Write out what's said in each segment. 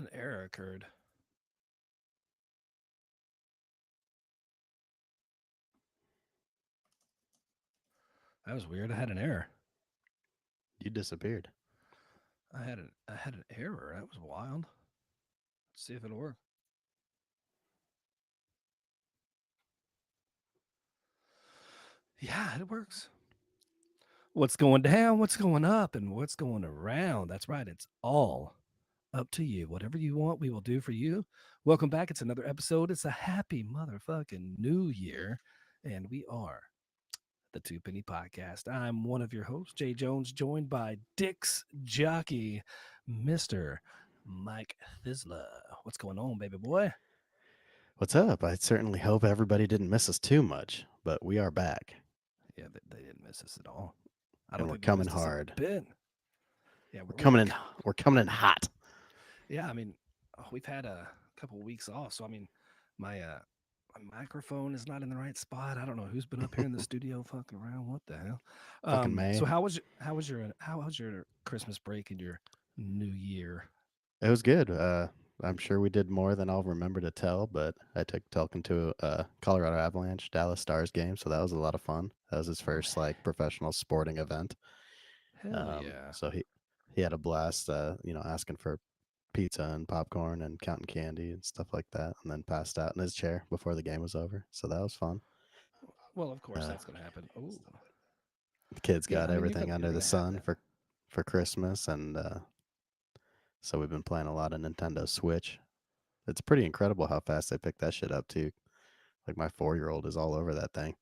An error occurred. That was weird. I had an error. You disappeared. I had an error. That was wild. Let's see if it'll work. Yeah, it works. What's going down? What's going up? And what's going around? That's right. It's all up to you. Whatever you want, we will do for you. Welcome back. It's another episode. It's a happy motherfucking new year. And we are the Two Penny Podcast. I'm one of your hosts, Jay Jones, joined by Dick's jockey, Mr. Mike Thizla. What's going on, baby boy? What's up? I certainly hope everybody didn't miss us too much, but we are back Yeah, they didn't miss us at all. I and don't we're think they coming missed us a hard. bit. Yeah, We're we're coming in. We're coming in hot. yeah. I mean, we've had a couple of weeks off, so I mean, my my microphone is not in the right spot. I don't know who's been up here in the studio fucking around. What the hell? Fucking So May. how was your Christmas break and your New Year? It was good. I'm sure we did more than I'll remember to tell, but I took Telkin to a Colorado Avalanche Dallas Stars game, so that was a lot of fun. That was his Oh, first like professional sporting event. hell yeah! So he had a blast. Asking for pizza and popcorn and counting candy and stuff like that, and then passed out in his chair before the game was over. So that was fun. Well, of course Uh, that's gonna happen. Oh, the kids yeah. got I mean, everything you're under the gonna have sun that. for Christmas, and so we've been playing a lot of Nintendo Switch. It's pretty incredible how fast they pick that shit up too. Like my 4-year-old is all over that thing.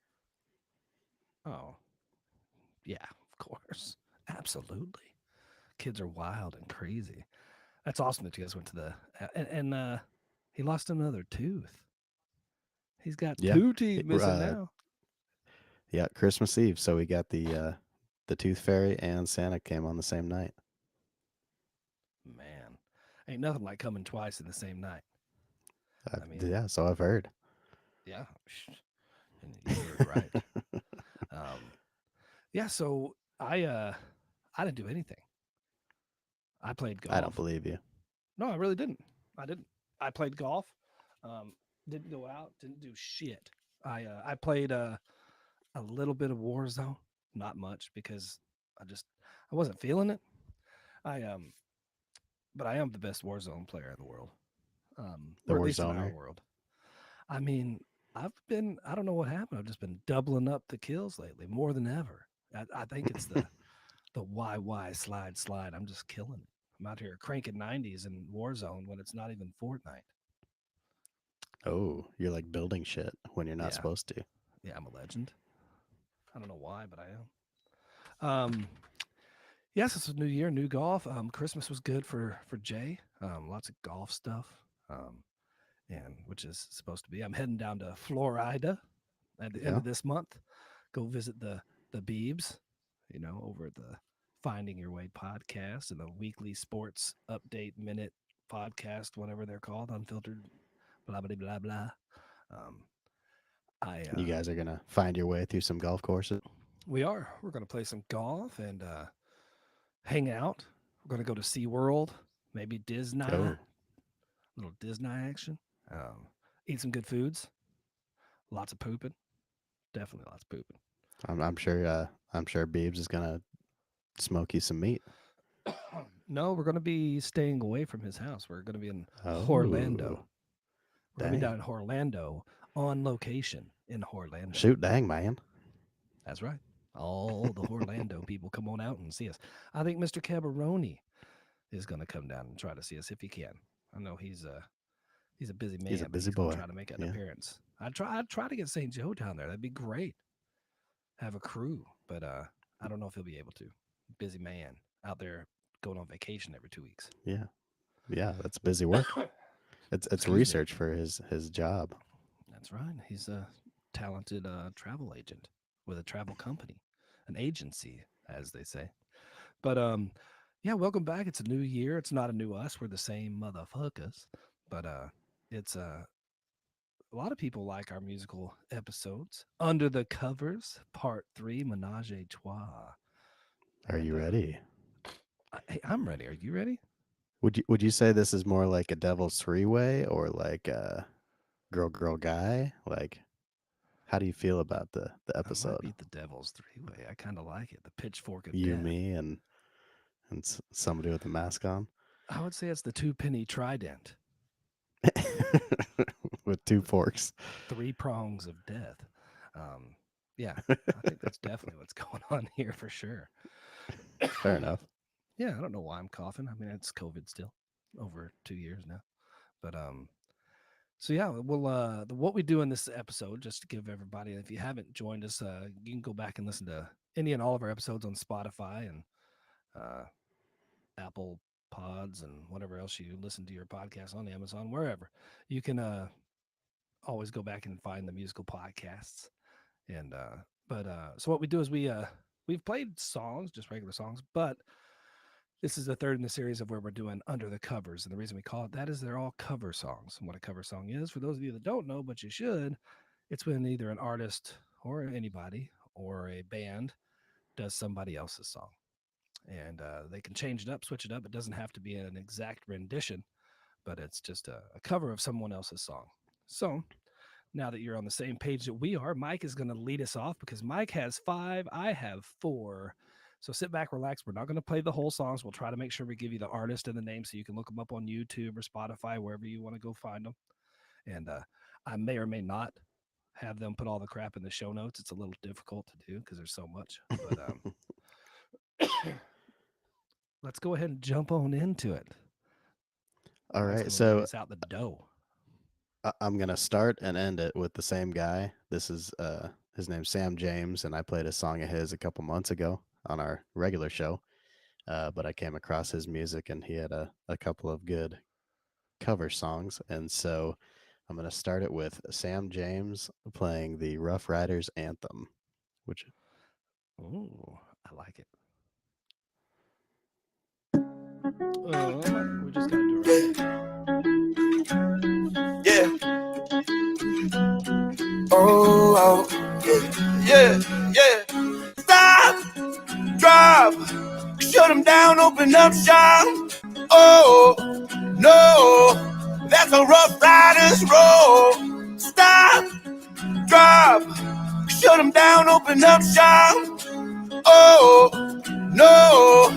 Oh, yeah. Of course, absolutely. Kids are wild and crazy. That's awesome that you guys went to the and he lost another tooth. He's got Yeah, two teeth It- missing uh, now. yeah, Christmas Eve. So we got the Tooth Fairy and Santa came on the same night. Man, ain't nothing like coming twice in the same night. I mean, Yeah, so I've heard. yeah, and you heard right. Um, yeah, so I didn't do anything. I played I don't golf. believe you. No, I really didn't. I didn't. I played golf. Um, didn't go out. Didn't do shit. I played a little bit of Warzone, not much because I wasn't feeling it. I but I am the best Warzone player in the world, The or at least in our Warzoner. world. I mean, I don't know what happened. I've just been doubling up the kills lately more than ever. I think it's the YY slide. I'm just killing it. I'm out here cranking 90s in Warzone when it's not even Fortnite. Oh, you're like building shit when you're not Yeah, supposed to. yeah, I'm a legend. I don't know why, but I am. Yes, it's a new year, new golf. Christmas was good for Jay. Lots of golf stuff. Um, and which is supposed to be. I'm heading down to Florida at the end Yeah. of this month. Go visit the Beebs, over at the Finding Your Way podcast and the weekly sports update minute podcast, whatever they're called, unfiltered, blah blah blah blah. Um, I You guys are gonna find your way through some golf courses. we're gonna play some golf and hang out. We're gonna go to SeaWorld, maybe Disney, Oh, little Disney action. Eat some good foods, lots of pooping, definitely lots of pooping. I'm sure. I'm sure Beebs is gonna smoke you some meat. No, we're going to be staying away from his house. We're going to be in Oh, Orlando. We're going to be down dang. in Orlando on location in Orlando. Shoot, dang, man. That's right. All the Orlando people come on out and see us. I think Mr. Cabaroni is going to come down and try to see us if he can. I know he's a busy He's a man, but busy he's going to boy. try to make an Yeah. appearance. I'd try to get St. Joe down there. That'd be great. Have a crew, but I don't know if he'll be able to. Busy man out there going on vacation every 2 weeks. Yeah. Yeah. That's busy work. It's Excuse me. research for his job. That's right. He's a talented travel agent with a travel company, an agency, as they say. But yeah, welcome back. It's a new year. It's not a new us. We're the same motherfuckers. But it's a lot of people like our musical episodes. Under the Covers, Part Three, Menage a Trois. Are And you ready? hey, I'm ready. Are you ready? Would you say this is more like a Devil's Three-Way or like a Girl Girl Guy? Like, how do you feel about the It might episode? be the Devil's Three-Way. I kind of like it. The Pitchfork of You, Death. me, and somebody with a mask on I would say it's the two penny trident, with two the forks. three prongs of death. Um, yeah, I think that's definitely what's going on here for sure. Fair enough. Yeah, I don't know why I'm coughing. I mean, it's COVID still, over 2 years now. But so yeah, well, what we do in this episode, just to give everybody, if you haven't joined us, you can go back and listen to any and all of our episodes on Spotify and uh, Apple Pods and whatever else you listen to your podcast on, Amazon, wherever. You can always go back and find the musical podcasts. And so what we do is we've played songs, just regular songs, but this is the third in the series of where we're doing under the covers. And the reason we call it that is they're all cover songs. And what a cover song is, for those of you that don't know, but you should, it's when either an artist or anybody or a band does somebody else's song. And they can change it up, switch it up. It doesn't have to be an exact rendition, but it's just a cover of someone else's song. So now that you're on the same page that we are, Mike is going to lead us off because Mike has 5, I have 4. So sit back, relax. We're not going to play the whole songs. We'll try to make sure we give you the artist and the name so you can look them up on YouTube or Spotify, wherever you want to go find them. And I may or may not have them put all the crap in the show notes. It's a little difficult to do because there's so much. But let's go ahead and jump on into it. All Mike's right, going to lead so us out the dough. I'm gonna start and end it with the same guy. This is his name's Sam James, and I played a song of his a couple months ago on our regular show. But I came across his music, and he had a couple of good cover songs, and so I'm gonna start it with Sam James playing the Rough Riders anthem, which Ooh, I like it. We just got to do it right. Yeah. Oh, yeah. Stop, drop, shut them down, open up shop. Oh, no, that's a Rough Riders roll. Stop, drop, shut them down, open up shop. Oh, no,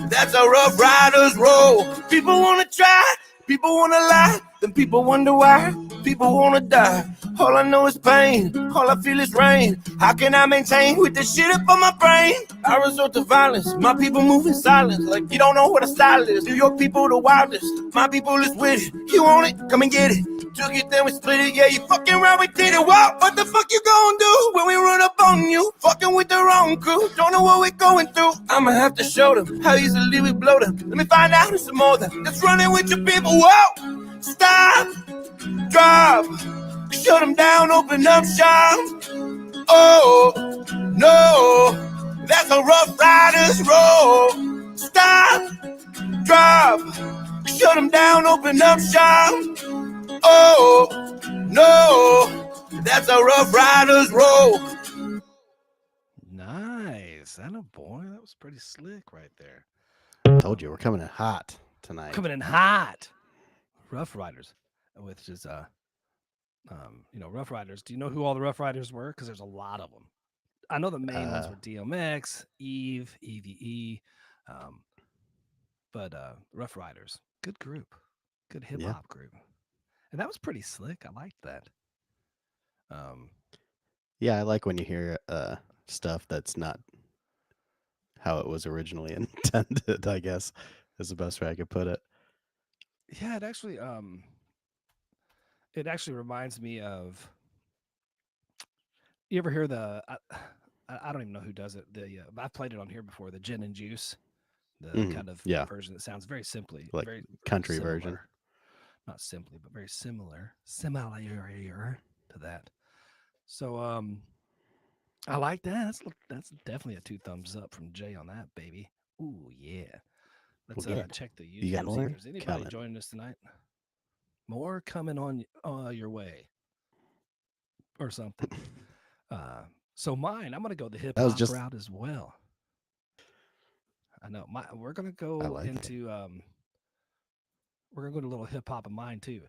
that's a Rough Riders roll. People wanna try, people wanna lie, then people wonder why. People wanna die. All I know is pain, all I feel is rain. How can I maintain with this shit up on my brain? I resort to violence, my people move in silence. Like you don't know what a style is. New York people the wildest, my people is with it. You want it, come and get it. Took it, then we split it, yeah, you fucking right, we did it. What the fuck you gonna do when we run up on you? Fucking with the wrong crew, don't know what we're going through. I'ma have to show them how easily we blow them. Let me find out some more than that's running with your people. Whoa, stop, drop, shut them down, open up shop. Oh, no, that's a Rough Riders roll. Stop, drop, shut them down, open up shop. Oh, no, that's a Rough Riders roll. Nice. I know, boy. That was pretty slick right there. told you we're coming in hot tonight. Coming in hot. Rough Riders, which is Rough Riders. Do you know who all the Rough Riders were? Because there's a lot of them. I know the main ones were DMX, Eve, EVE, but Rough Riders, good group, good hip hop group, and that was pretty slick. I liked that. Yeah, I like when you hear stuff that's not how it was originally intended, I guess is the best way I could put it. Yeah, it actually reminds me of. You ever hear the? I don't even know who does it. I've played it on here before. The Gin and Juice, the kind of version that sounds very simply, like very country similar. version. Not simply, but very similar to that. So I like that. That's definitely a 2 thumbs up from Jay on that, baby. Ooh yeah. Let's check the YouTube. You got more? Is anybody joining us tonight? More coming on your way, or something. So mine, I'm gonna go the hip hop route as well. I know we're gonna go into we're gonna go to a little hip hop of mine too.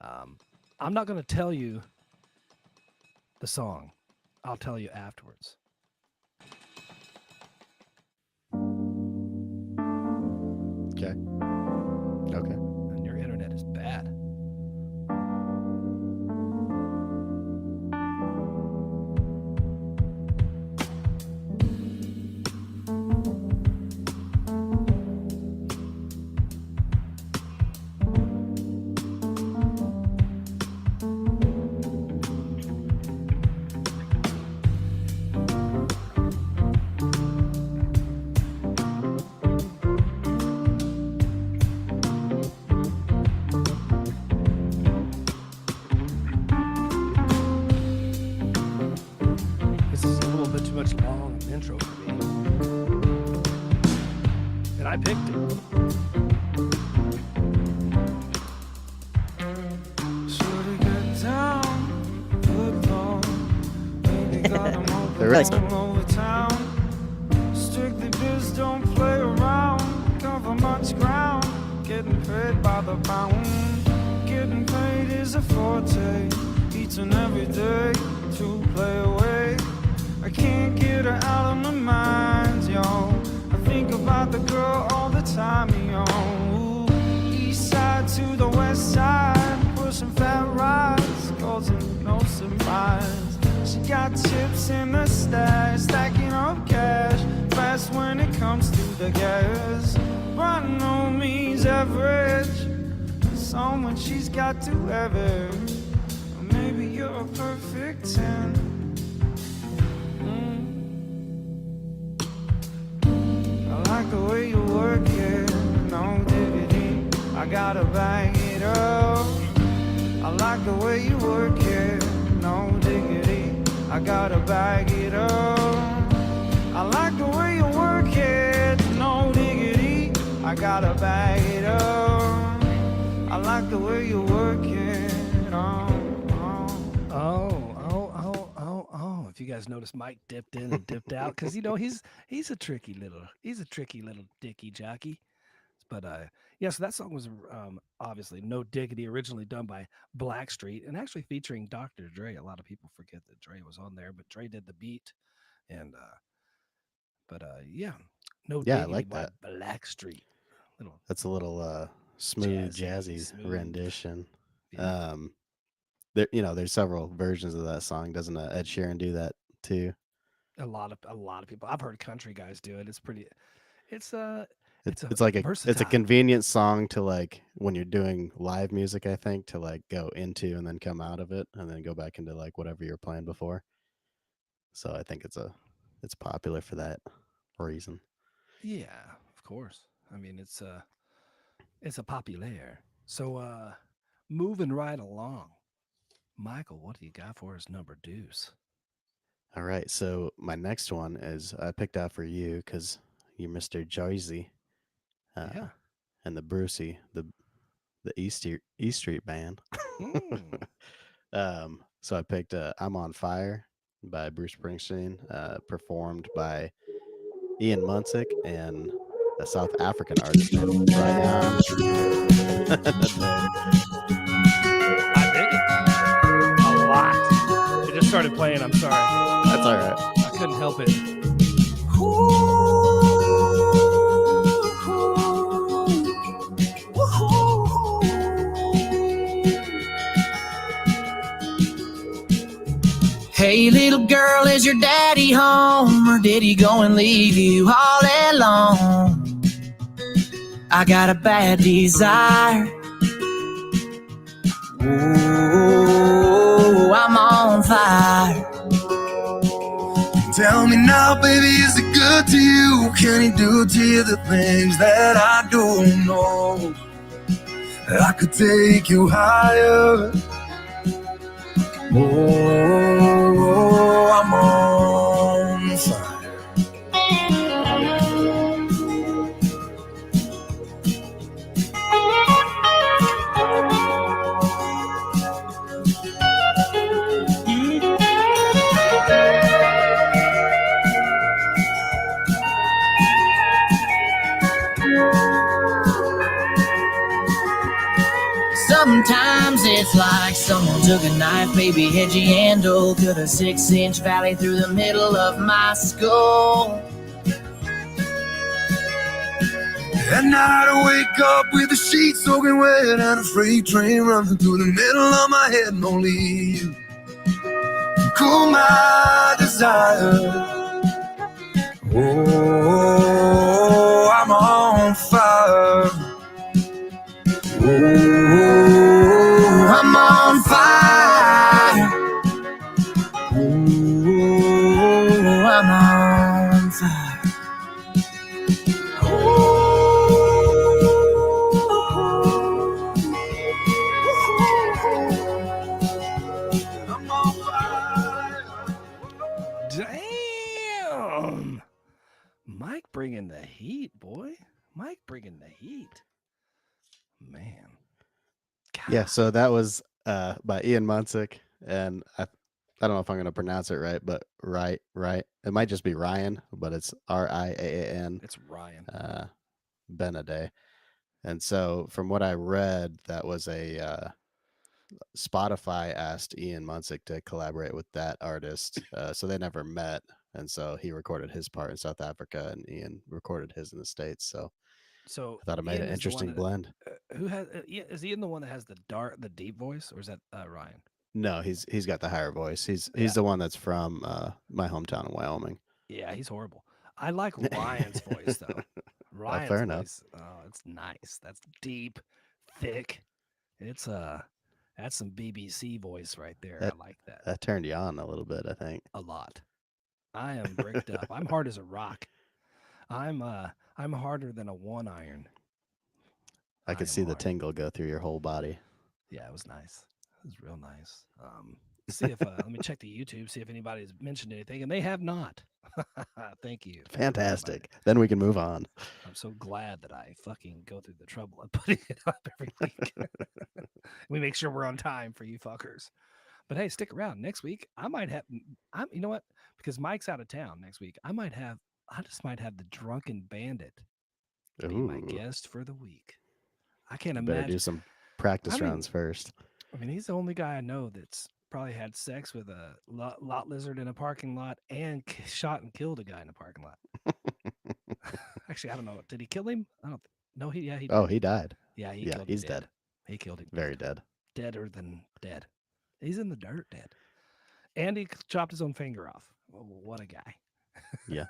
I'm not gonna tell you the song. I'll tell you afterwards. Okay. Okay. And your internet is bad. This is a little bit too much long intro for me. And I picked it. Should've got down, football. Baby got 'em all They're right. all over town. Strictly biz, don't play around. Cover much ground. Getting paid by the pound. Getting paid is a forte. Each and every day to play away. I can't get her out of my mind, yo. I think about the girl all the time, yo. Ooh, east side to the west side, pushing fat rides, causing no surprise. She got chips in the stash, stacking up cash, fast when it comes to the gas. By no means average, someone she's got to average. Or maybe you're a perfect 10. I like the way you work it, no diggity, I gotta bag it up. I like the way you work it, no diggity, I gotta bag it up. I like the way you work it, no diggity, I gotta bag it up. I like the way you work it, If you guys notice, Mike dipped in and dipped out because he's a tricky little dicky jockey. But yeah, so that song was obviously No Diggity, originally done by Blackstreet and actually featuring Dr. Dre. A lot of people forget that Dre was on there, but Dre did the beat. And yeah, No Yeah, I Diggity like by that. Blackstreet. Little That's a little smooth, Jazzy, jazzy smooth. rendition. yeah. There's several versions of that song. Doesn't Ed Sheeran do that too? A lot of people. I've heard country guys do it. It's pretty. It's It's a it's like it's a versatile. convenient song to like when you're doing live music, I think, to like go into and then come out of it and then go back into like whatever you're playing before. So I think it's popular for that reason. Yeah, of course. I mean, it's a popular. So moving right along, Michael, what do you got for us, number deuce? All right, so my next one is I picked out for you because you're Mr. Jersey, Yeah. and the Brucey, the E Street Band. Mm. So I picked "I'm on Fire" by Bruce Springsteen, performed by Ian Munsick and a South African artist named Brian. I dig it a lot. It just started playing. I'm sorry. That's all right. I couldn't help it. Hey little girl, is your daddy home, or did he go and leave you all alone? I got a bad desire. Ooh, I'm on fire. Tell me now, baby, is it good to you? Can he do to you the things that I don't know? That I could take you higher. Oh, I'm on fire. Sometimes it's like someone took a knife, maybe edgy handle, cut a 6-inch valley through the middle of my skull. At night I wake up with the sheets soaking wet and a freight train running through the middle of my head, and only you can cool my desire. Oh, I'm on fire. Oh, I'm on fire. Oh, I'm on fire. I'm on fire. Damn. Mike bringing the heat, boy. Mike bringing the heat. Man. Yeah, God. so that was by Ian Munsick, and I don't know if I'm going to pronounce it right, but right. It might just be Ryan, but it's Riaan It's Ryan. Benaday. And so from what I read, that was a Spotify asked Ian Munsick to collaborate with that artist. So they never met. And so he recorded his part in South Africa and Ian recorded his in the States. So So I thought it made Ian an is the one interesting blend. who has is Ian the one that has the deep voice, or is that Ryan? No, he's got the higher voice. He's Yeah. the one that's from my hometown in Wyoming. Yeah, he's horrible. I like Ryan's voice though. Ryan's fair enough. voice. Oh, it's nice. That's deep, thick. It's that's some BBC voice right there. I like that That turned you on a little bit, I think. a lot. I am bricked up. I'm hard as a rock. I'm harder than a 1-iron. I could am see the hard. tingle go through your whole body. Yeah, it was nice. It was real nice. See if let me check the YouTube, see if anybody's mentioned anything, and they have not. Thank you. Fantastic. Then we can move on. I'm so glad that I fucking go through the trouble of putting it up every week. We make sure we're on time for you fuckers. But hey, stick around. Next week, I might have. You know what? Because Mike's out of town next week, I just might have the Drunken Bandit be my Ooh. guest for the week. I can't Better imagine. do some practice I mean, rounds first. I mean, he's the only guy I know that's probably had sex with a lot lizard in a parking lot and shot and killed a guy in a parking lot. Actually, I don't know. Did he kill him? I don't. No, he did. Oh, he died. Yeah, he Yeah, killed him he's dead. He killed him. Very dead. Deader than dead. He's in the dirt, dead. And he chopped his own finger off. Oh, what a guy. Yeah.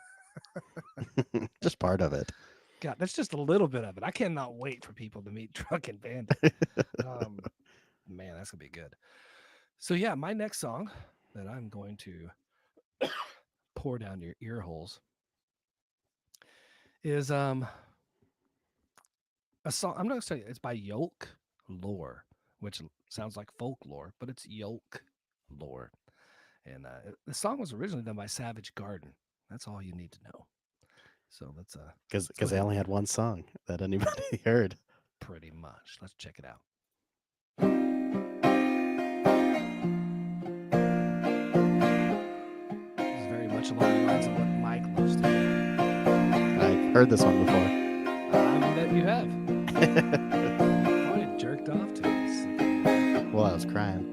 Just part of it. God, that's just a little bit of it. I cannot wait for people to meet Drunken Bandit. Man, that's gonna be good. So yeah, my next song that I'm going to pour down your ear holes is a song. I'm not gonna say it's by Yolk Lore, which sounds like folklore, but it's Yolk Lore. And the song was originally done by Savage Garden. That's all you need to know. So let's Because they only had one song that anybody heard. pretty much. Let's check it out. This is very much along the lines of what Mike loves to do. I've heard this one before. I bet you have. Probably jerked off to this. Well, I was crying.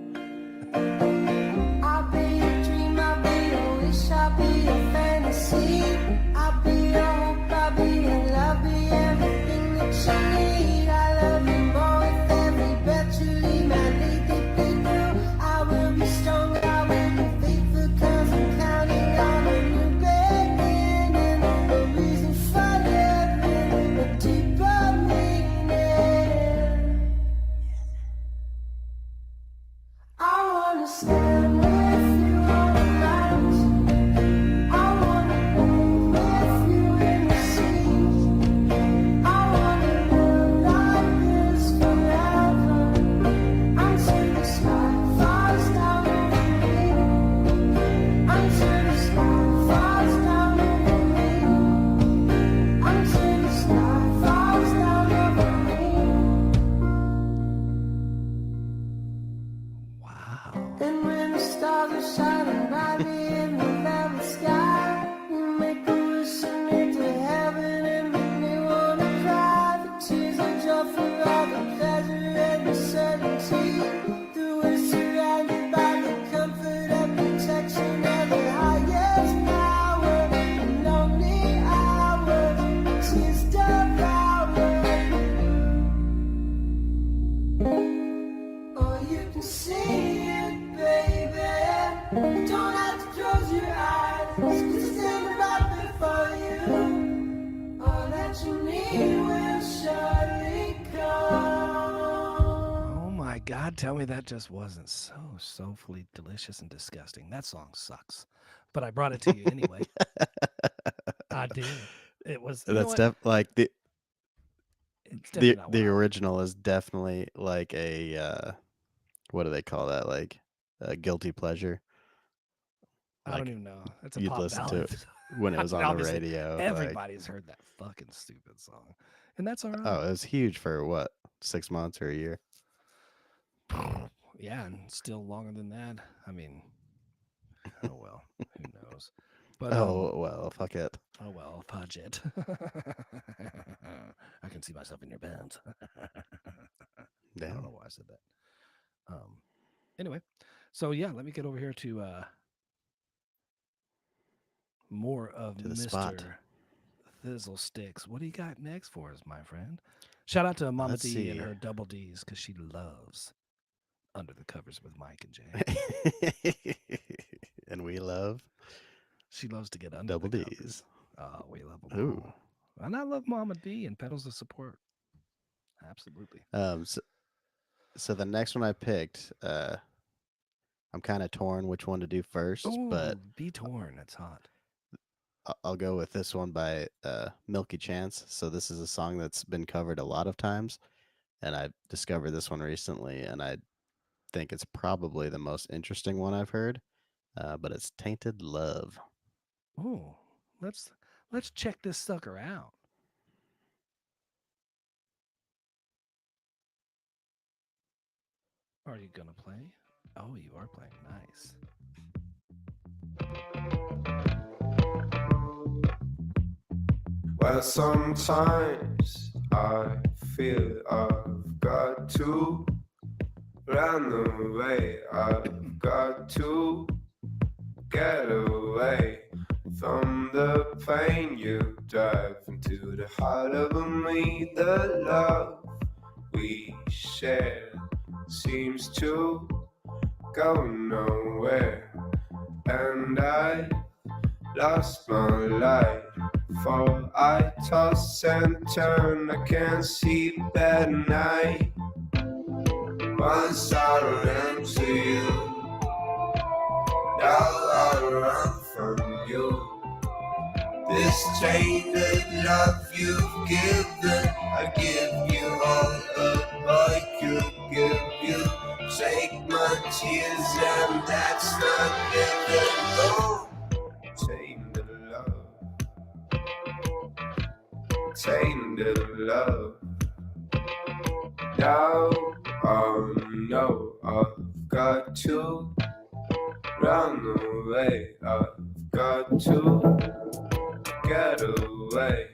I'll be a dream, I'll be a wish, I'll be a fantasy. I'll be your hope, I'll be your love, be everything that you need. I love you more with every breath you leave, man, deeply through. I will be strong, I will be faithful, 'cause I'm counting on a new beginning. A reason for living, a deeper meaning. I wanna stand with you on the mountains. I wanna move with you in the sea. I wanna live like this forever, until the sky falls down over me. Until the sky falls down over me. Until the sky falls down over me. Wow. And when the stars are shining brightly in the velvet sky, you make a wish and make to heaven and make me wanna cry. The tears of joy for all the pleasure and the certainty. can see it, baby. Don't have to close your eyes. Just think about before you. All that you need will surely come. Oh my God, tell me that just wasn't so soulfully delicious and disgusting. That song sucks. But I brought it to you anyway. I did. It was, you know That's what? like It's definitely not the what I- original is definitely like a what do they call that? Like a guilty pleasure I don't like, even know. It's a you'd pop listen to ballad. it when it was on the Obviously, radio. Like, everybody's heard that fucking stupid song. And that's all right. oh, it was huge for what, 6 months or a year? Yeah, and still longer than that. I mean, oh well, who knows? But Oh well, fuck it. oh well, fudge it. I can see myself in your pants. I don't Damn. know why I said that. Anyway, so yeah, let me get over here to more of To the Mr. spot. Thizzle Sticks. What do you got next for us, my friend? Shout out to Mama Let's D and see. her double D's because she loves Under the Covers with Mike and Jay. And we love She loves to get under double the covers. D's. Oh, we love them Ooh. all. And I love Mama D and Pedals of Support. Absolutely. So the next one I picked, I'm kind of torn which one to do first, but Ooh, Be Torn. It's hot. I'll go with this one by Milky Chance. So this is a song that's been covered a lot of times, and I discovered this one recently, and I think it's probably the most interesting one I've heard. But it's Tainted Love. Ooh, let's check this sucker out. Are you gonna play? Oh, you are playing. Nice. Well, sometimes I feel I've got to run away. I've got to get away from the pain. You dive into the heart of me. The love we share seems to go nowhere, and I lost my light. For I toss and turn, I can't sleep at night. Once I ran to you, now I run from you. This tainted love you've given, I give you all of I could give you. Take my tears and that's not living. Oh, tainted love. Tainted love. Now I know I've got to run away. I've got to get away.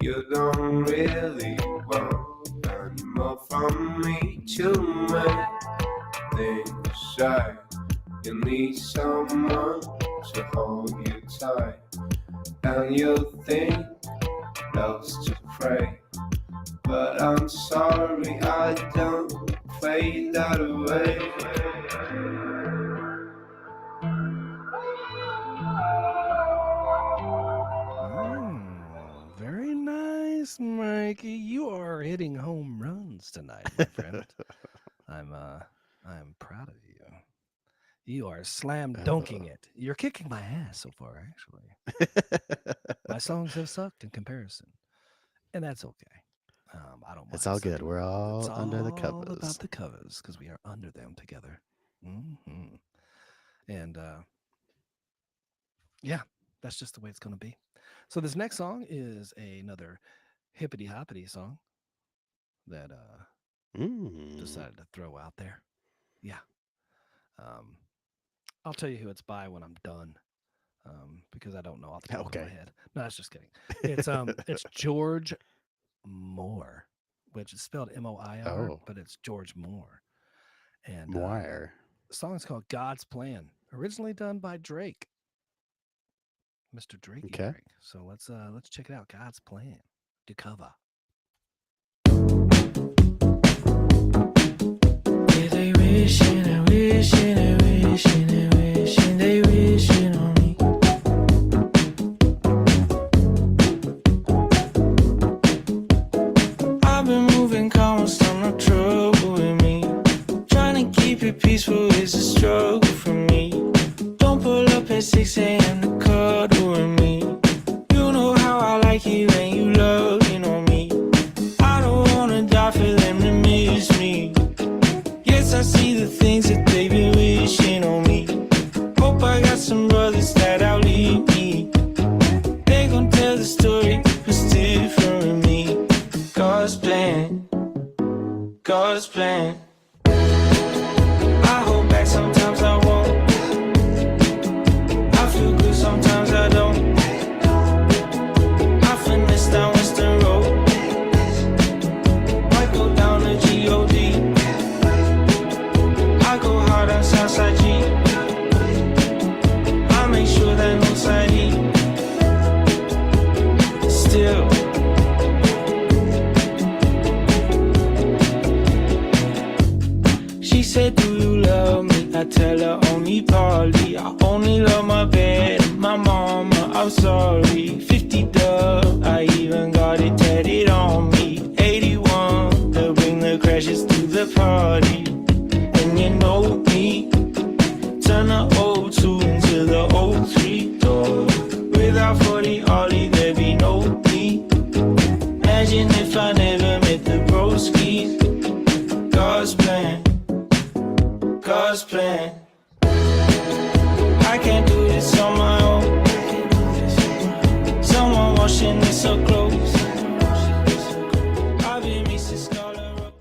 You don't really want any more from me. Too many things shy. You need someone to hold you tight, and you think loves to pray, but I'm sorry I don't play that way. Very nice, Mikey. You are hitting home runs tonight, my friend. I'm proud of you. You are slam dunking it. You're kicking my ass so far, actually. My songs have sucked in comparison, and that's okay. I don't mind. It's all good. sucking. We're all It's under the all covers. about the covers because we are under them together. And yeah, that's just the way it's going to be. So this next song is another hippity hoppity song that decided to throw out there. Yeah. I'll tell you who it's by when I'm done. Because I don't know off the top of my head. No, that's just kidding. It's George Moore, which is spelled M-O-I-R, but it's George Moore. And Moire. the song is called God's Plan, originally done by Drake. Mr. Drake. Okay. Drake. So let's check it out. God's Plan. To cover. With a wish peaceful is a struggle for me. Don't pull up at 6 a.m. to cuddle with me. You know how I like it when you loving on me. I don't wanna die for them to miss me. Yes, I see the things that they've been wishing on me. Hope I got some brothers that outlive me. They gon' tell the story was different with me. God's plan, God's plan. I hold back, sometimes I won't. I feel good, sometimes I don't. I finesse down Western Road. Might go down to G.O.D. I go hard on Southside G. I make sure that no side E. Still, she said, do you love me? I tell her only partly. I only love my bed and my mama, I'm sorry. 50 dub, I even got it tatted on me. 81, they'll bring the crashes to the party. And you know me, turn the 02 into the 03 door. Without 40 Ollie, there'd be no me. Imagine if I never met the broskies. God's plan, God's plan. I can't do this on my own. Someone washing this up close. I've been missing Scarlet.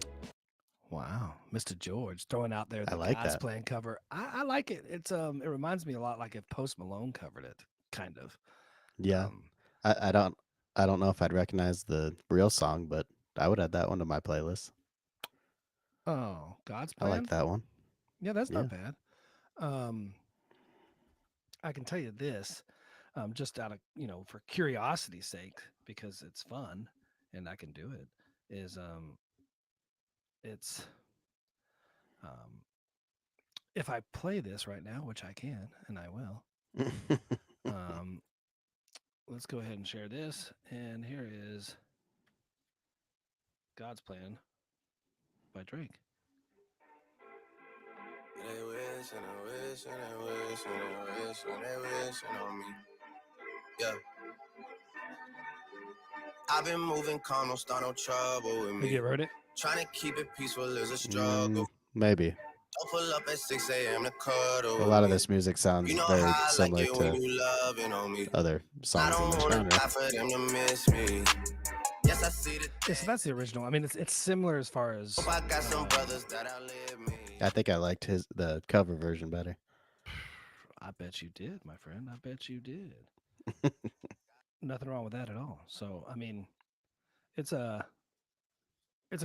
Wow, Mr. George throwing out there the I like God's that. Plan cover. I like it. It reminds me a lot like if Post Malone covered it, kind of. Yeah. Um, I don't know if I'd recognize the real song, but I would add that one to my playlist. oh, God's I Plan. like that one. Yeah, that's not Yeah. bad. I can tell you this, just out of for curiosity's sake, because it's fun and I can do it. Is it's if I play this right now, which I can and I will. Let's go ahead and share this, and here is God's Plan by Drake. They wish and they wish and they wish and they wish and they wishing on me. Yeah. I've been moving calm, don't start no trouble with Have me. you ever heard it? Trying to keep it peaceful is a struggle. Maybe. Don't pull up at 6 a.m. to cuddle A with lot of me. this music sounds You know very how I like similar it when to you loving on me. other I songs in don't the wanna genre. die for them to miss me. Yes, I see the Yeah, so that's the original. I mean, it's similar as far as hope I got some brothers that outlive me. I think I liked the cover version better. I bet you did, my friend. I bet you did. Nothing wrong with that at all. So, I mean, it's a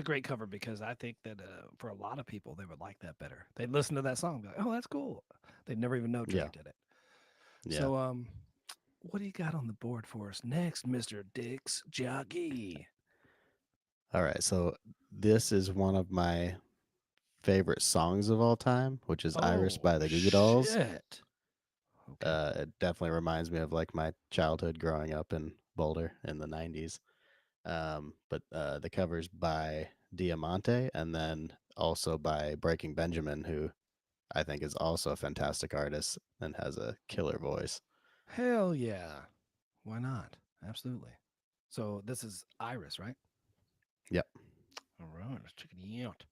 great cover because I think that for a lot of people, they would like that better. They'd listen to that song, and be like, "Oh, that's cool." They'd never even know Drake Yeah. did it. Yeah. So, what do you got on the board for us next, Mister Dix Jockey? All right. So this is one of my favorite songs of all time, which is Iris Oh, by the Goo Goo Dolls. shit. Okay. It definitely reminds me of like my childhood growing up in Boulder in the 90s. But the cover's by Diamante and then also by Breaking Benjamin, who I think is also a fantastic artist and has a killer voice. Hell yeah. Why not? Absolutely. So this is Iris, right? Yep. All right, let's check it out.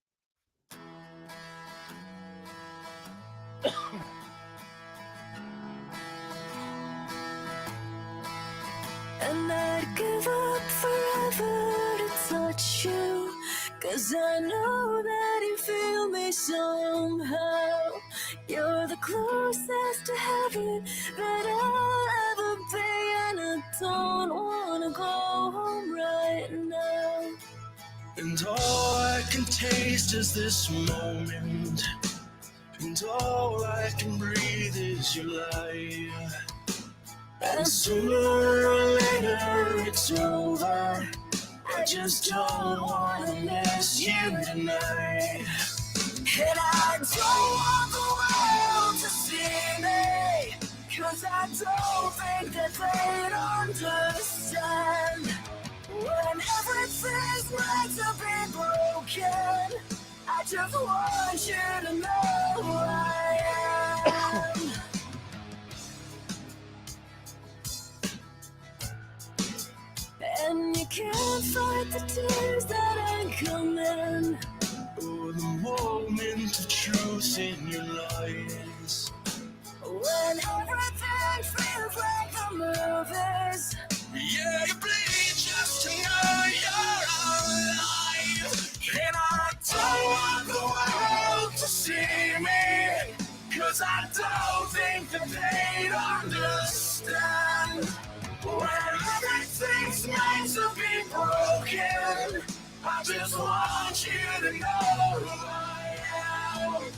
And I'd give up forever to touch you, 'cause I know that you feel me somehow. You're the closest to heaven that I'll ever be, and I don't wanna go home right now. And all I can taste is this moment. And all I can breathe is your light. And sooner or later it's over. I just don't wanna miss you tonight. And I don't want the world to see me, 'cause I don't think that they'd understand. When everything's meant to be broken, I just want you to know who I am. And you can't fight the tears that ain't coming. Oh, the moment of truth in your lies. When everything feels like the movies. Yeah, you bleed just to know you're alive. And I don't want the world to see me, 'cause I don't think that they'd understand. When everything's meant to be broken, I just want you to know who I am.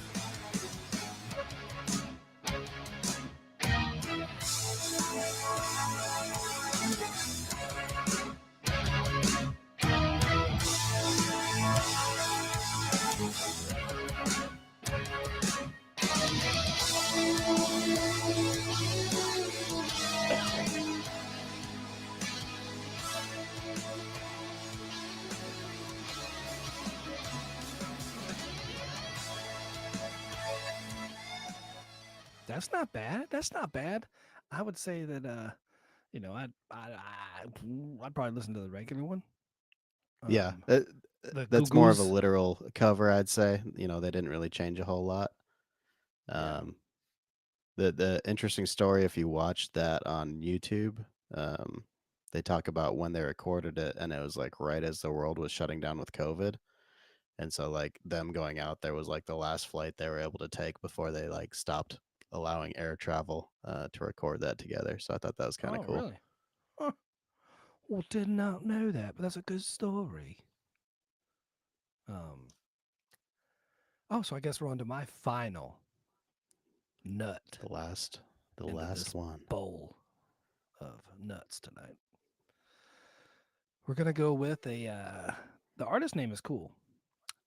That's not bad. That's not bad. I would say that you know, I'd probably listen to the regular one. Yeah, The that's more of a Googles. literal cover, I'd say. They didn't really change a whole lot. Yeah. The interesting story, if you watch that on YouTube, they talk about when they recorded it, and it was like right as the world was shutting down with COVID. And so like them going out there was like the last flight they were able to take before they like stopped allowing air travel to record that together. So I thought that was kind of Oh, cool. really? Huh. Well, did not know that, but that's a good story. Oh, so I guess we're on to my final nut The last into this one. bowl of nuts tonight. We're gonna go with the artist name is cool.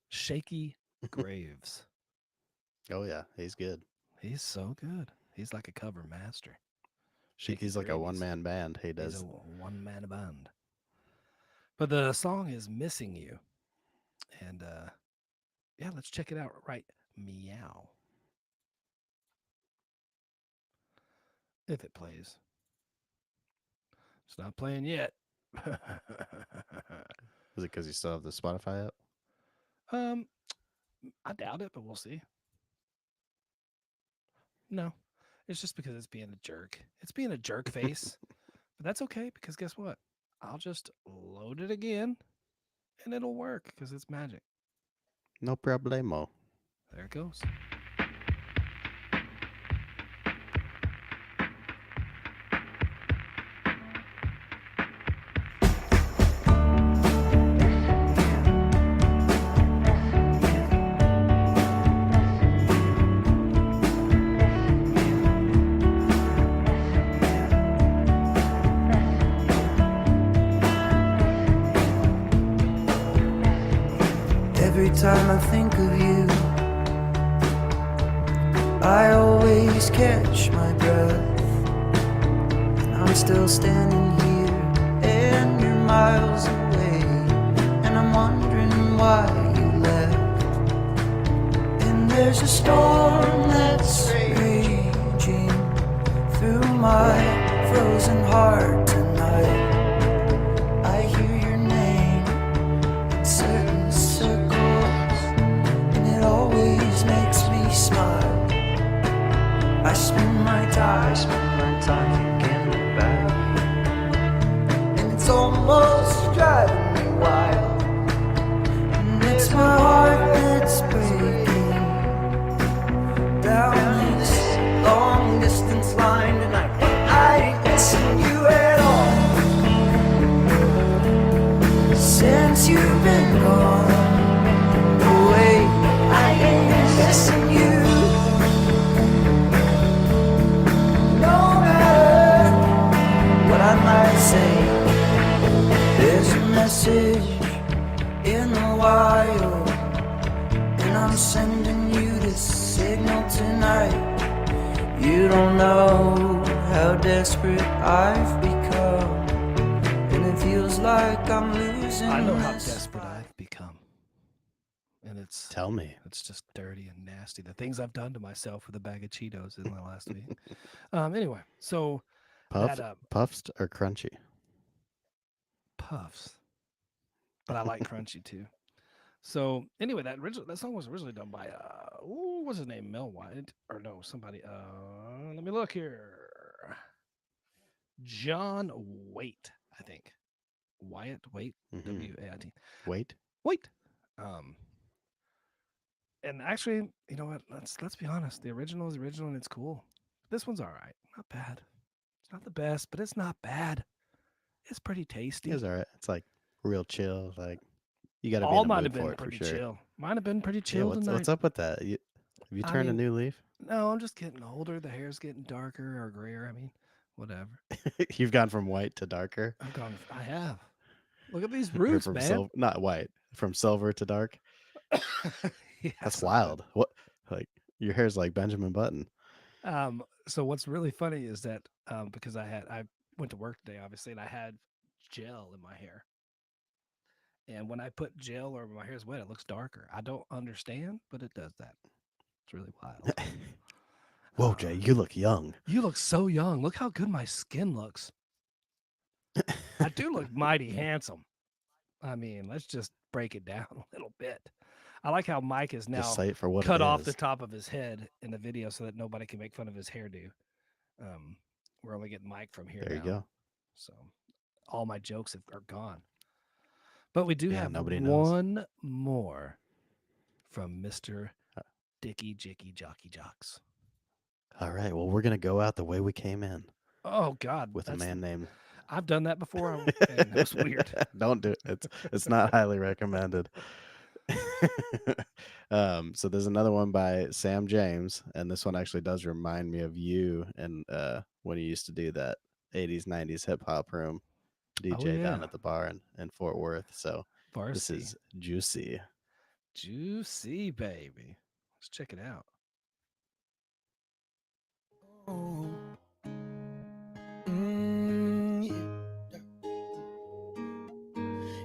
Shaky Graves. Oh yeah, he's good. He's so good. He's like a cover master. Shaky He's like a Graves. one-man band. He He's does. a one-man band. But the song is Missing You. And yeah, let's check it out right meow. If it plays. It's not playing yet. Is it because you still have the Spotify app? I doubt it, but we'll see. No, it's just because it's being a jerk. It's being a jerk face, but that's okay because guess what? I'll just load it again, and it'll work because it's magic. No problemo. There it goes. Every time I think of you, I always catch my breath. And I'm still standing here, and you're miles away, and I'm wondering why you left. And there's a storm that's raging through my frozen heart tonight. I hear your name in certain circles, and it always makes me smile. I spend my time thinking about you, and it's almost driving me wild. And it's my heart that's breaking down this long distance line tonight. I ain't missing you at all since you've been gone away. I ain't missing you. No matter what I might say, there's a message in the wild, and I'm sending you this signal tonight. You don't know how desperate I've become, and it feels like I'm losing I know how this desperate fight. I've become. And it's Tell me. It's just dirty and nasty. The things I've done to myself with a bag of Cheetos in the last week. Anyway, so Puff, that puffed or crunchy? puffs, but I like crunchy too. So anyway, that song was originally done by what's his name, Mel White, or no, somebody. Let me look here. John Waite, I think. Wyatt Waite, Mhm. W-A-I-T. Wait. Wait. And actually, you know what? Let's be honest. The original is original and it's cool. This one's all right. Not bad. It's not the best, but it's not bad. It's pretty tasty. It's all right. It's like real chill. Like you got to be All in the might mood have been for it for pretty sure. chill. Might have been pretty Yeah. chill What's tonight. up with that? Have you I turned a mean, new leaf? no, I'm just getting older. The hair's getting darker or grayer. I mean, whatever. You've gone from white to darker, I have. Look at these or roots, from man. silver, not white, from silver to dark. Yeah, That's something. wild. What? Like your hair's like Benjamin Button. So what's really funny is that because I went to work today, obviously, and I had gel in my hair. And when I put gel or my hair's wet, it looks darker. I don't understand, but it does that. It's really wild. Whoa, Jay, you look young. You look so young. Look how good my skin looks. I do look mighty handsome. I mean, let's just break it down a little bit. I like how Mike is now Just say it for what cut it off is. the top of his head in the video so that nobody can make fun of his hairdo. We're only getting Mike from here There now. you go. So all my jokes are gone. But we do Yeah, have nobody knows. one more from Mr. Dicky Jicky Jockey Jocks. All right. Well, we're gonna go out the way we came in Oh God, with a that's- man named. I've done that before, and it was weird. Don't do it. It's not highly recommended. So there's another one by Sam James, and this one actually does remind me of you and when you used to do that 80s 90s hip hop room DJ down yeah. at the bar in Fort Worth. So this Varsity. is Juicy. Juicy, baby. Let's check it out.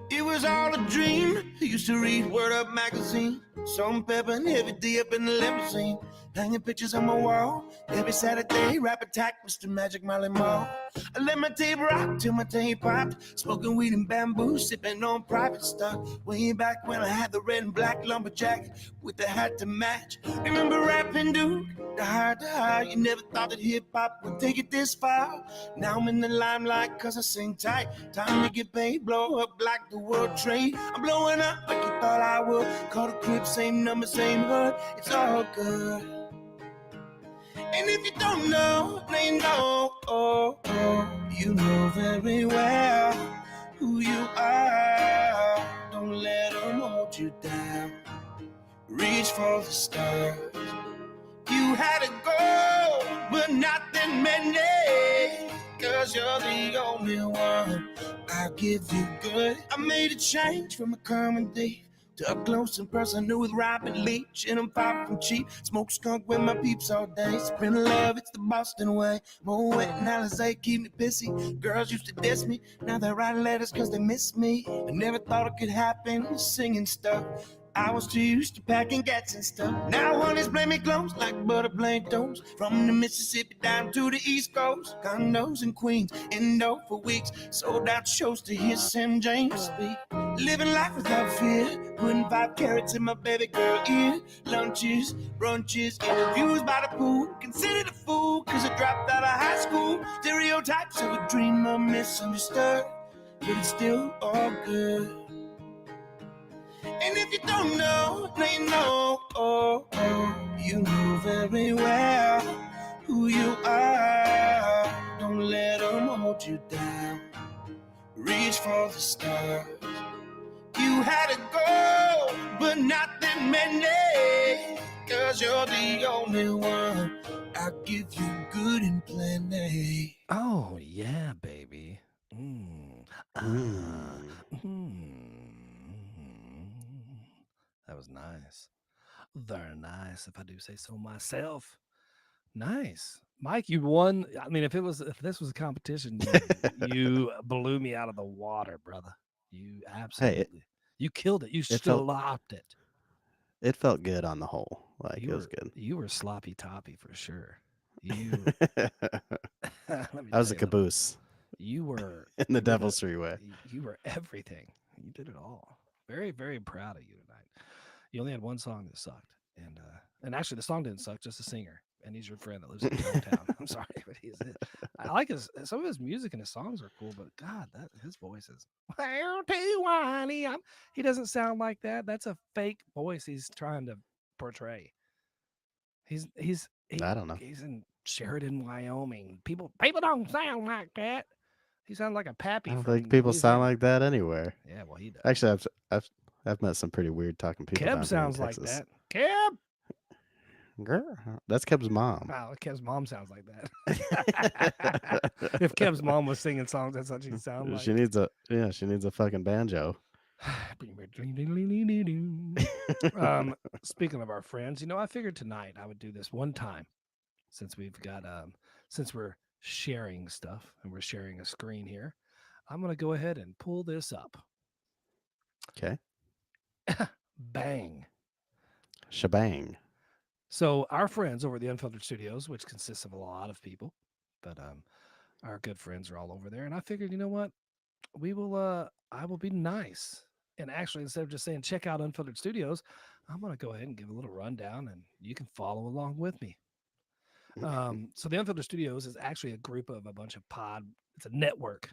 It was all a dream. I used to read Word Up magazine. Salt and pepper and heavy D up in the limousine. Hanging pictures on my wall. Every Saturday, rap attack, Mr. Magic Molly Mall. I let my tape rock till my tape popped. Smoking weed and bamboo, sipping on private stock. Way back when I had the red and black lumberjack with the hat to match. Remember rapping, dude? The high. You never thought that hip hop would take it this far. Now I'm in the limelight cause I sing tight. Time to get paid, blow up like the World Trade. I'm blowing up like you thought I would. Call the crib, same number, same hood. It's all good. And if you don't know, then you know, you know very well who you are. Don't let them hold you down. Reach for the stars. You had a goal, but not that many. Cause you're the only one I'll give you good. I made a change from a common day to up close and personal with Robert Leach. And I'm far from cheap. Smoke skunk with my peeps all day. Sprint love, it's the Boston way. More wet and Alizé keep me pissy. Girls used to diss me. Now they write letters cause they miss me. I never thought it could happen, singing stuff. I was too used to packing gats and stuff. Now honey's blame me clothes like butter blade toast. From the Mississippi down to the East Coast. Condos in Queens, Indo for weeks. Sold out shows to hear Sam James speak. Living life without fear. Putting 5 carrots in my baby girl ear. Lunches, brunches, interviews by the pool. Considered a fool cause I dropped out of high school. Stereotypes of a dreamer misunderstood. But it's still all good. And if you don't know, now you know, you know very well who you are. Don't let them hold you down. Reach for the stars. You had a goal, but not that many. Cause you're the only one I'll give you good and plenty. Oh yeah, baby. That was nice. Very nice, if I do say so myself. Nice. Mike, you won. I mean, if this was a competition, you blew me out of the water, brother. You absolutely. You killed it. You felt- stopped it. it felt good on the whole. Like You it was were good. you were sloppy toppy for sure. You let me I was tell a you, caboose you were in the you were Devil's Three Way. you were everything. You did it all. Very very proud of you tonight. You only had one song that sucked, and actually the song didn't suck, just the singer. And he's your friend that lives in your hometown. I'm sorry, but he's it. I like his some of his music and his songs are cool, but God, that his voice is well too whiny. He doesn't sound like that. That's a fake voice he's trying to portray. I don't know. He's in Sheridan, Wyoming. People don't sound like that. He sounds like a I pappy don't from think people sound Louisiana. like that anywhere. Yeah, well he does. Actually, I've met some pretty weird talking people Keb down here in sounds like Texas. that. Keb. Grr. That's Keb's mom. Wow, Kev's mom sounds like that. If Kev's mom was singing songs, that's what she'd sound like. She needs a fucking banjo. Speaking of our friends, I figured tonight I would do this one time since we've got since we're sharing stuff and we're sharing a screen here. I'm gonna go ahead and pull this up. Okay. Bang. Shebang. So our friends over at the Unfiltered Studios, which consists of a lot of people, but our good friends are all over there. And I figured, you know what? I will be nice. And actually, instead of just saying check out Unfiltered Studios, I'm gonna go ahead and give a little rundown and you can follow along with me. So the Unfiltered Studios is actually a group of a bunch of it's a network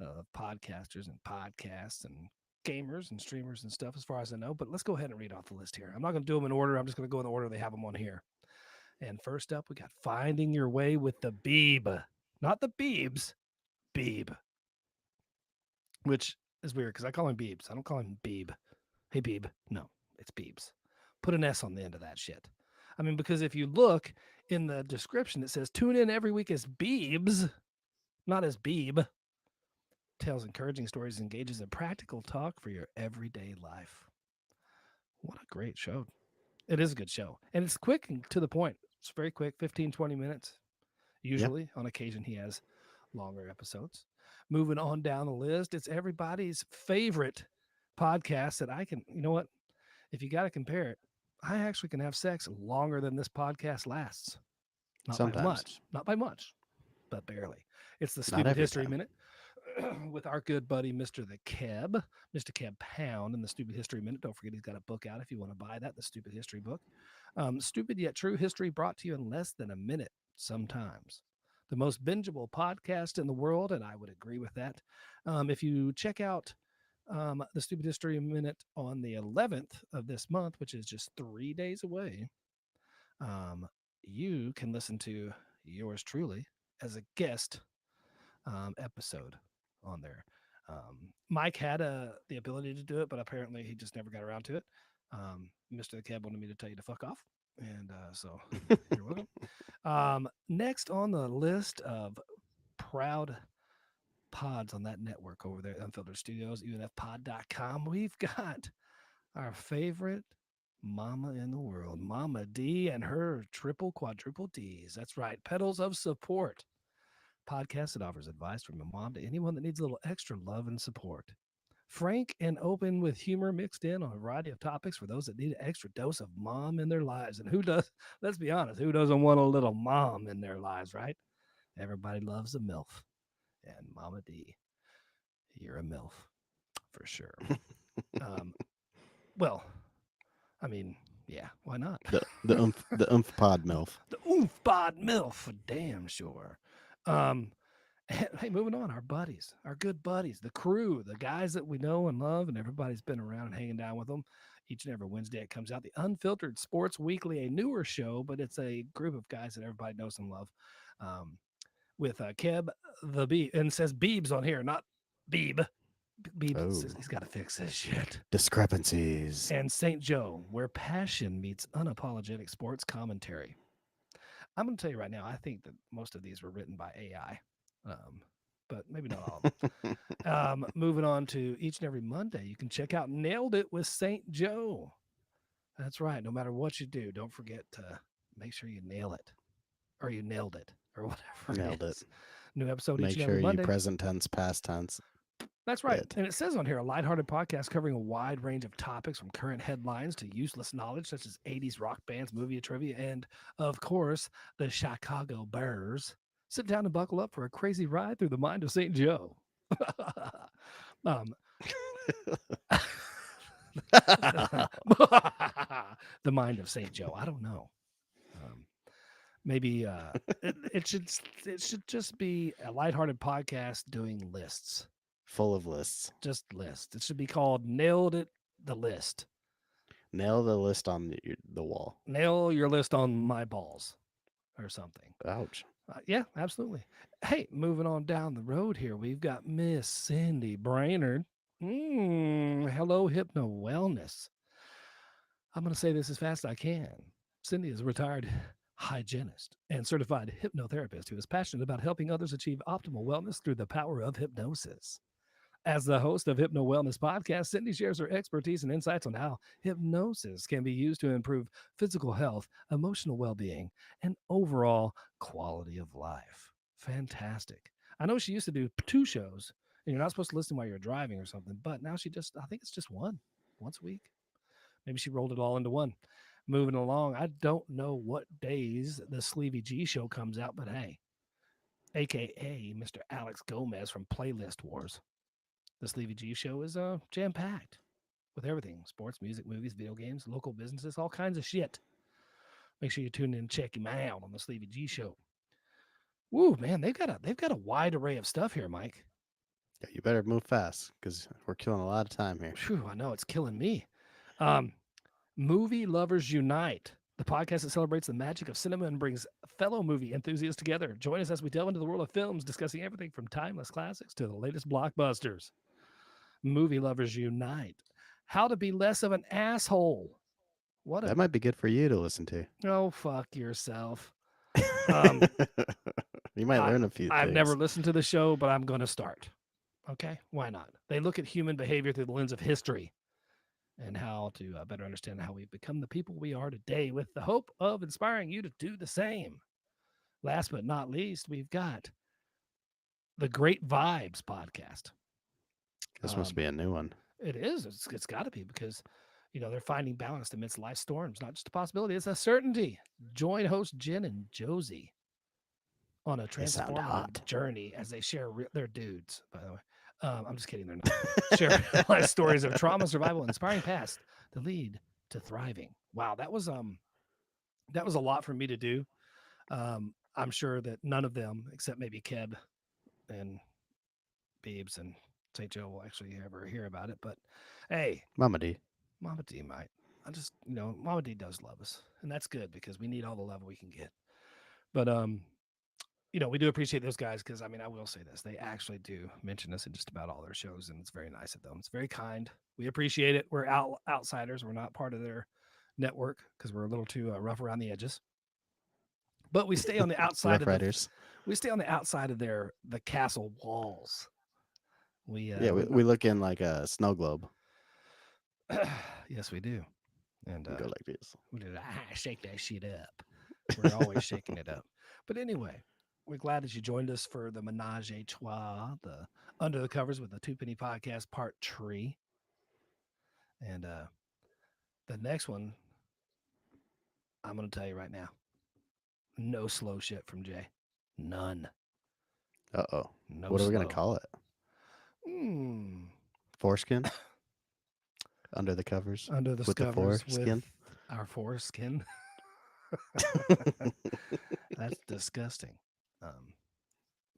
of podcasters and podcasts and gamers and streamers and stuff, as far as I know. But let's go ahead and read off the list here. I'm not going to do them in order. I'm just going to go in the order they have them on here. And first up, we got Finding Your Way with the Beeb. Not the Beebs, Beeb. Which is weird because I call him Beebs. I don't call him Beeb. Hey, Beeb. No, it's Beebs. Put an S on the end of that shit. I mean, because if you look in the description, it says tune in every week as Beebs, not as Beeb. Tells encouraging stories, engages in practical talk for your everyday life. What a great show. It is a good show. And it's quick and to the point. It's very quick, 15, 20 minutes. Usually, on occasion, he has longer episodes. Moving on down the list, it's everybody's favorite podcast that I can, you know what? If you got to compare it, I actually can have sex longer than this podcast lasts. Not by Sometimes. much. Not by much, but barely. It's the Not Stupid every History time. Minute with our good buddy, Mr. The Keb, Mr. Keb Pound, and the Stupid History Minute. Don't forget he's got a book out if you want to buy that, the Stupid History book. Stupid yet true history brought to you in less than a minute sometimes. The most bingeable podcast in the world, and I would agree with that. If you check out the Stupid History Minute on the 11th of this month, which is just 3 days away, you can listen to yours truly as a guest episode on there. Mike had the ability to do it, but apparently he just never got around to it. Mr. The Cab wanted me to tell you to fuck off. And so you're welcome. Next on the list of proud pods on that network over there at Unfiltered Studios, unfpod.com, we've got our favorite mama in the world, Mama D, and her triple quadruple Ds. That's right, Pedals of Support podcast that offers advice from a mom to anyone that needs a little extra love and support. Frank and open with humor mixed in on a variety of topics for those that need an extra dose of mom in their lives. And who does, let's be honest, who doesn't want a little mom in their lives, right? Everybody loves a MILF. And Mama D, you're a MILF for sure. Well, I mean, yeah, why not? The oomph pod MILF. The oomph bod MILF for damn sure. Hey, moving on, our buddies, our good buddies, the crew, the guys that we know and love, and everybody's been around and hanging down with them. Each and every Wednesday it comes out. The Unfiltered Sports Weekly, a newer show, but it's a group of guys that everybody knows and love. With Keb the Beeb, and it says Beebs on here, not Beeb. Beeb, he's got to fix this shit. Discrepancies. And St. Joe, where passion meets unapologetic sports commentary. I'm going to tell you right now, I think that most of these were written by AI, but maybe not all of them. Moving on to each and every Monday, you can check out Nailed It with St. Joe. That's right. No matter what you do, don't forget to make sure you nail it, or you nailed it, or whatever. Nailed it. New episode Make each and sure every you Monday. present tense, past tense. That's right. It. And it says on here a lighthearted podcast covering a wide range of topics from current headlines to useless knowledge such as 80s rock bands, movie trivia, and of course, the Chicago Bears. Sit down and buckle up for a crazy ride through the mind of St. Joe. um, the mind of St. Joe. I don't know. Maybe it should just be a lighthearted podcast doing lists. Full of lists. Just list. It should be called Nailed It the List. Nail the list on the wall. Nail your list on my balls or something. Ouch. Yeah, absolutely. Hey, moving on down the road here, we've got Miss Cindy Brainerd. Hello, Hypno Wellness. I'm going to say this as fast as I can. Cindy is a retired hygienist and certified hypnotherapist who is passionate about helping others achieve optimal wellness through the power of hypnosis. As the host of Hypno Wellness Podcast, Cindy shares her expertise and insights on how hypnosis can be used to improve physical health, emotional well-being, and overall quality of life. Fantastic. I know she used to do 2 shows, and you're not supposed to listen while you're driving or something, but now I think it's just once a week. Maybe she rolled it all into one. Moving along, I don't know what days the Sleevy G show comes out, but hey, AKA Mr. Alex Gomez from Playlist Wars. The Sleevy G show is jam-packed with everything: sports, music, movies, video games, local businesses, all kinds of shit. Make sure you tune in and check him out on the Sleevy G show. Woo, man, they've got a wide array of stuff here, Mike. Yeah, you better move fast because we're killing a lot of time here. Phew, I know, it's killing me. Movie Lovers Unite, the podcast that celebrates the magic of cinema and brings fellow movie enthusiasts together. Join us as we delve into the world of films, discussing everything from timeless classics to the latest blockbusters. Movie Lovers Unite. How to be less of an asshole. That might be good for you to listen to. Oh, fuck yourself. You might learn a few things. I've never listened to the show, but I'm going to start. Okay, why not? They look at human behavior through the lens of history and how to better understand how we've become the people we are today, with the hope of inspiring you to do the same. Last but not least, we've got the Great Vibes podcast. This must be a new one. It is. It's got to be, because, they're finding balance amidst life's storms. Not just a possibility, it's a certainty. Join host Jen and Josie on a transformative journey as they share their dudes, by the way. I'm just kidding. They're not. Share life stories of trauma, survival, inspiring past that lead to thriving. Wow, that was a lot for me to do. I'm sure that none of them, except maybe Keb and Beebs and St. Joe, will actually ever hear about it. But hey, Mama D might. I just, Mama D does love us, and that's good because we need all the love we can get. But we do appreciate those guys, because I will say this: they actually do mention us in just about all their shows, and it's very nice of them. It's very kind. We appreciate it. We're outsiders. We're not part of their network because we're a little too rough around the edges. But we stay on the outside of we stay on the outside of the castle walls. We look in like a snow globe. Yes, we do. And we go like this. We do shake that shit up. We're always shaking it up. But anyway, we're glad that you joined us for the Menage a Trois, the Under the Covers with the Two Penny Podcast Part 3. And the next one, I'm going to tell you right now, no slow shit from Jay. None. Uh-oh. No what are we going slow. to call it? Foreskin? Under the covers? Under the with covers the foreskin? with our foreskin. That's disgusting.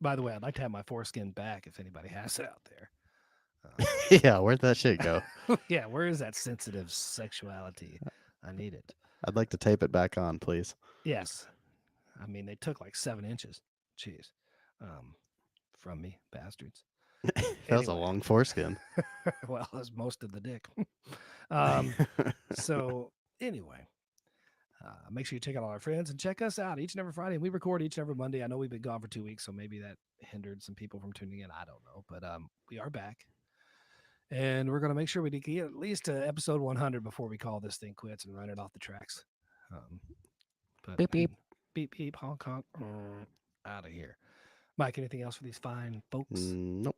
By the way, I'd like to have my foreskin back if anybody has it out there. Yeah, where'd that shit go? Yeah, where is that sensitive sexuality? I need it. I'd like to tape it back on, please. Yes. They took like 7 inches. Jeez. From me, bastards. That was a long foreskin. Well, that's most of the dick. So anyway, make sure you check out all our friends and check us out each and every Friday. And we record each and every Monday. I know we've been gone for 2 weeks, so maybe that hindered some people from tuning in. I don't know, but we are back, and we're going to make sure we get at least to episode 100 before we call this thing quits and run it off the tracks. But beep beep beep beep honk honk out of here. Mike, anything else for these fine folks? Nope.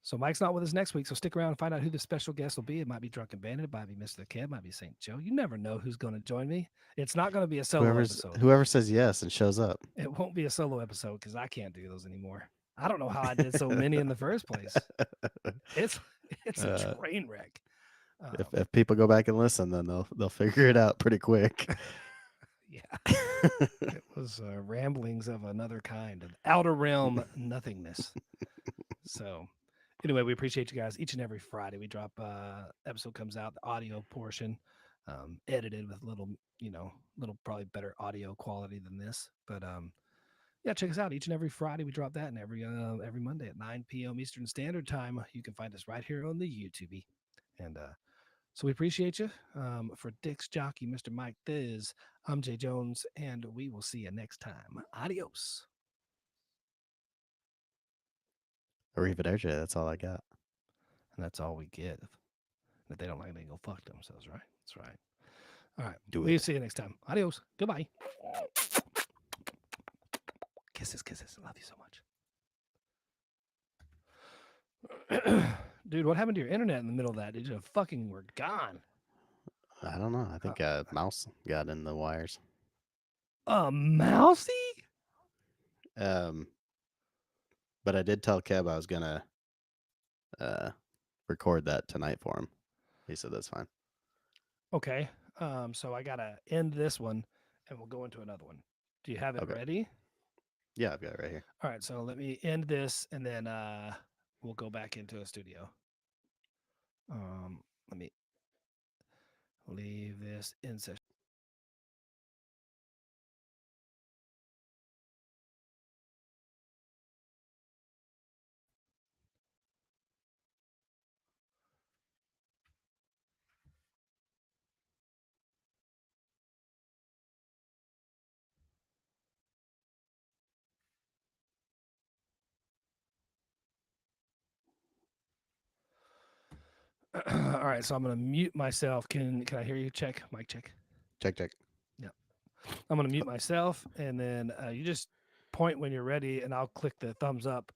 So Mike's not with us next week. So stick around and find out who the special guest will be. It might be Drunken Bandit. It might be Mr. Kev. It might be St. Joe. You never know who's going to join me. It's not going to be a solo episode. Whoever says yes and shows up. It won't be a solo episode because I can't do those anymore. I don't know how I did so many in the first place. It's a train wreck. If people go back and listen, then they'll figure it out pretty quick. Yeah, it was ramblings of another kind, an outer realm nothingness. So, anyway, we appreciate you guys. Each and every Friday, we drop episode comes out, the audio portion, edited with little probably better audio quality than this. But yeah, check us out. Each and every Friday, we drop that, and every Monday at 9 p.m. Eastern Standard Time, you can find us right here on the YouTube. And so we appreciate you. For Dick's jockey, Mr. Mike Thiz, I'm Jay Jones, and we will see you next time. Adios. Arrivederci. That's all I got. And that's all we get. If they don't like it, they go fuck themselves, right? That's right. All right. Do We'll it. see you next time. Adios. Goodbye. Kisses, kisses. Love you so much. Dude, what happened to your internet in the middle of that? Did you fucking were gone? I don't know. I think a mouse got in the wires. A mousy? But I did tell Kev I was gonna record that tonight for him. He said that's fine. Okay. So I gotta end this one and we'll go into another one. Do you have it Okay. ready? Yeah, I've got it right here. All right, so let me end this and then we'll go back into a studio. Let me leave this in session. All right, so I'm gonna mute myself. Can I hear you? Check, mic check. Check. I'm gonna mute myself, and then you just point when you're ready, and I'll click the thumbs up.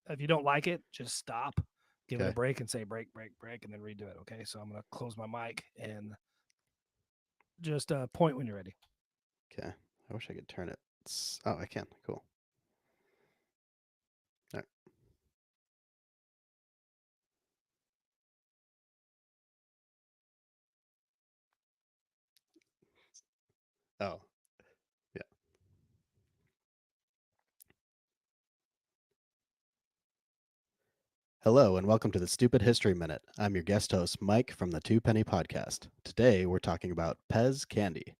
If you don't like it, just stop, give it a Okay. break, and say break, and then redo it. Okay, so I'm gonna close my mic and just point when you're ready. Okay. I wish I could turn it. Oh, I can. Cool. All right. Oh, yeah. Hello, and welcome to the Stupid History Minute. I'm your guest host, Mike from the Two Penny Podcast. Today, we're talking about Pez candy.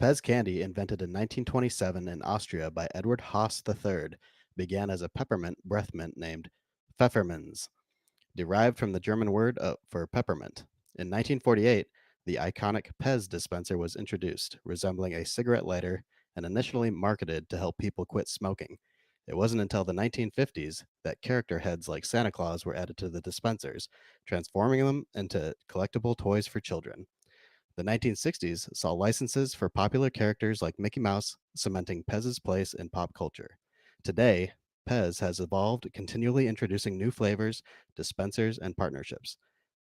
Pez candy, invented in 1927 in Austria by Edward Haas III, began as a peppermint breath mint named Pfefferminz, derived from the German word for peppermint. In 1948, the iconic Pez dispenser was introduced, resembling a cigarette lighter and initially marketed to help people quit smoking. It wasn't until the 1950s that character heads like Santa Claus were added to the dispensers, transforming them into collectible toys for children. The 1960s saw licenses for popular characters like Mickey Mouse, cementing Pez's place in pop culture. Today, Pez has evolved, continually introducing new flavors, dispensers, and partnerships.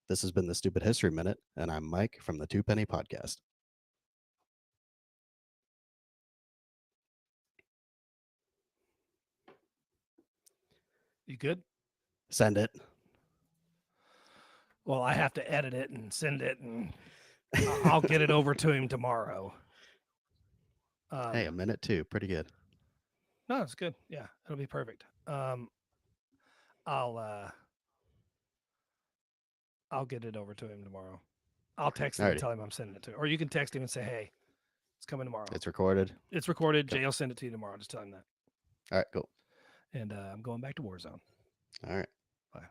This has been the Stupid History Minute, and I'm Mike from the Two Penny Podcast. You good? Send it. Well, I have to edit it and send it, and I'll get it over to him tomorrow. Hey, a minute too. Pretty good. No, it's good. Yeah, it'll be perfect. I'll get it over to him tomorrow. I'll text him and Alrighty. tell him I'm sending it to him. Or you can text him and say, hey, it's coming tomorrow. It's recorded. It's recorded. Okay. Jay will send it to you tomorrow. Just tell him that. All right, cool. And I'm going back to Warzone. All right. Bye.